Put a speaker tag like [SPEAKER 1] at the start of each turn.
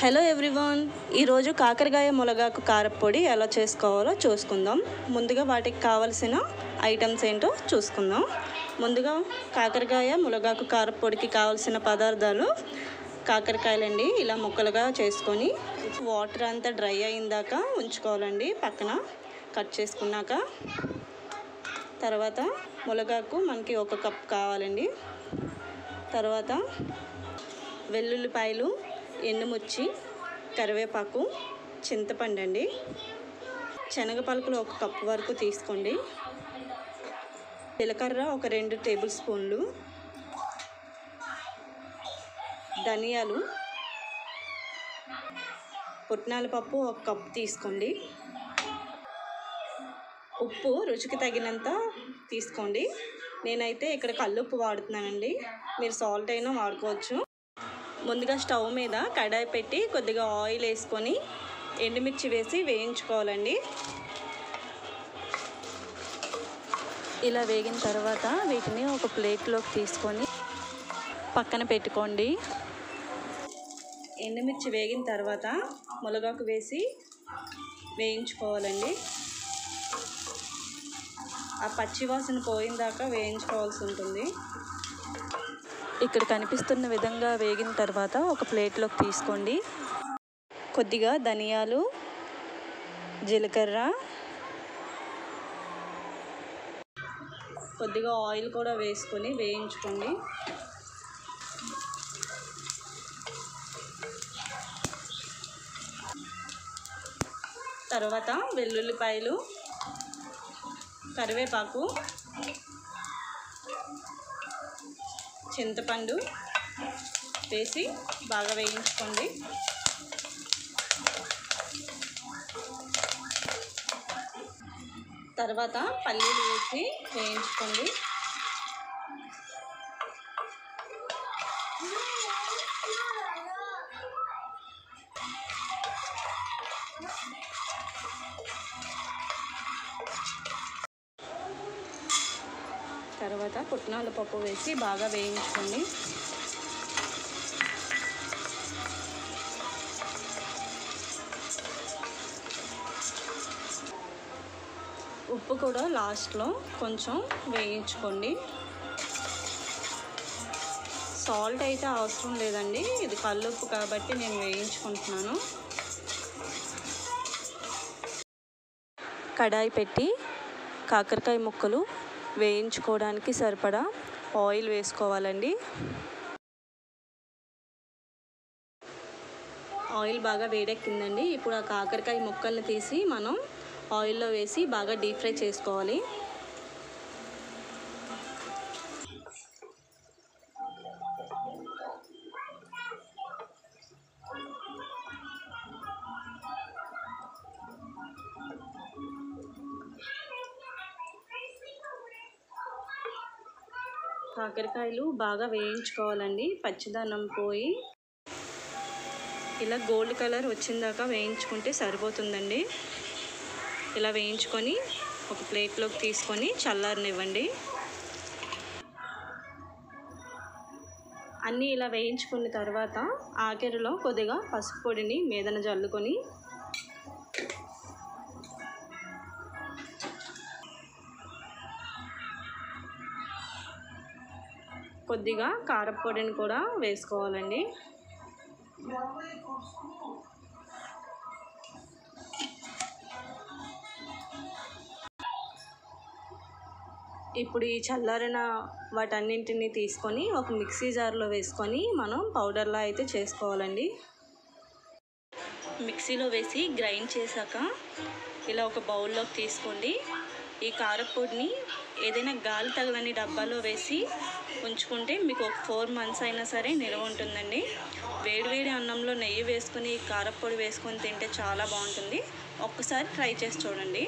[SPEAKER 1] Hello everyone, ఈరోజు కాకరకాయ ములగాకు కారపొడి ఎలా చేసుకోవాలో చూసుకుందాం. ముందుగా వాటికి కావలసిన ఐటమ్స్ ఏంటో చూసుకుందాం. ముందుగా కాకరకాయ ములగాకు కారపొడికి కావలసిన పదార్థాలు కాకరకాయలండి. ఇలా ముక్కలుగా చేసుకొని వాటర్ అంతా డ్రై అయిందాక ఉంచుకోవాలండి. పక్కన కట్ చేసుకున్నాక తర్వాత ములగాకు మనకి 1 కప్ కావాలండి. తర్వాత వెల్లుల్లిపాయలు, ఎండుమిర్చి, కరివేపాకు, చింతపండు అండి. శనగ పలుకులు 1 కప్ వరకు తీసుకోండి. జీలకర్ర 2 టేబుల్ స్పూన్లు, ధనియాలు, పుట్నాల పప్పు 1 కప్ తీసుకోండి. ఉప్పు రుచికి తగినంత తీసుకోండి. నేనైతే ఇక్కడ కల్లుప్పు వాడుతున్నానండి, మీరు సాల్ట్ అయినా వాడుకోవచ్చు. ముందుగా స్టవ్ మీద కడాయి పెట్టి కొద్దిగా ఆయిల్ వేసుకొని ఎండుమిర్చి వేసి వేయించుకోవాలండి. ఇలా వేగిన తర్వాత వీటిని ఒక ప్లేట్లోకి తీసుకొని పక్కన పెట్టుకోండి. ఎండుమిర్చి వేగిన తర్వాత ములగాకు వేసి వేయించుకోవాలండి. ఆ పచ్చివాసన పోయిందాకా వేయించుకోవాల్సి ఉంటుంది. ఇక్కడ కనిపిస్తున్న విధంగా వేగిన తర్వాత ఒక ప్లేట్లోకి తీసుకోండి. కొద్దిగా ధనియాలు, జీలకర్ర, కొద్దిగా ఆయిల్ కూడా వేసుకొని వేయించుకోండి. తర్వాత వెల్లుల్లిపాయలు, కరివేపాకు, చింతపండు వేసి బాగా వేయించుకోండి. తర్వాత పల్లీలు వేసి వేయించుకోండి. తర్వాత పుట్నాల పప్పు వేసి బాగా వేయించుకోండి. ఉప్పు కూడా లాస్ట్లో కొంచెం వేయించుకోండి. సాల్ట్ అయితే అవసరం లేదండి, ఇది కల్లుప్పు కాబట్టి నేను వేయించుకుంటున్నాను. కడాయి పెట్టి కాకరకాయ ముక్కలు వేయించుకోవడానికి సరిపడా ఆయిల్ వేసుకోవాలండి. ఆయిల్ బాగా వేడెక్కిందండి. ఇప్పుడు ఆ కాకరకాయ ముక్కల్ని తీసి మనం ఆయిల్లో వేసి బాగా డీప్ ఫ్రై చేసుకోవాలి. కాకరకాయలు బాగా వేయించుకోవాలండి, పచ్చిదనం పోయి ఇలా గోల్డ్ కలర్ వచ్చిందాకా వేయించుకుంటే సరిపోతుందండి. ఇలా వేయించుకొని ఒక ప్లేట్లోకి తీసుకొని చల్లారనివ్వండి. అన్నీ ఇలా వేయించుకున్న తర్వాత ఆఖరిలో కొద్దిగా పసుపు పొడిని మీదన జల్లుకొని కొద్దిగా కారపొడిని కూడా వేసుకోవాలండి. ఇప్పుడు ఈ చల్లారిన వాటన్నింటినీ తీసుకొని ఒక మిక్సీ జార్లో వేసుకొని మనం పౌడర్లా అయితే చేసుకోవాలండి. మిక్సీలో వేసి గ్రైండ్ చేశాక ఇలా ఒక బౌల్లోకి తీసుకోండి. ఈ కారపొడిని ఏదైనా గాలి తగలని డబ్బాలో వేసి ఉంచుకుంటే మీకు ఒక 4 months అయినా సరే నిల్వ ఉంటుందండి. వేడివేడి అన్నంలో నెయ్యి వేసుకొని కారపొడి వేసుకొని తింటే చాలా బాగుంటుంది. ఒక్కసారి ట్రై చేసి చూడండి.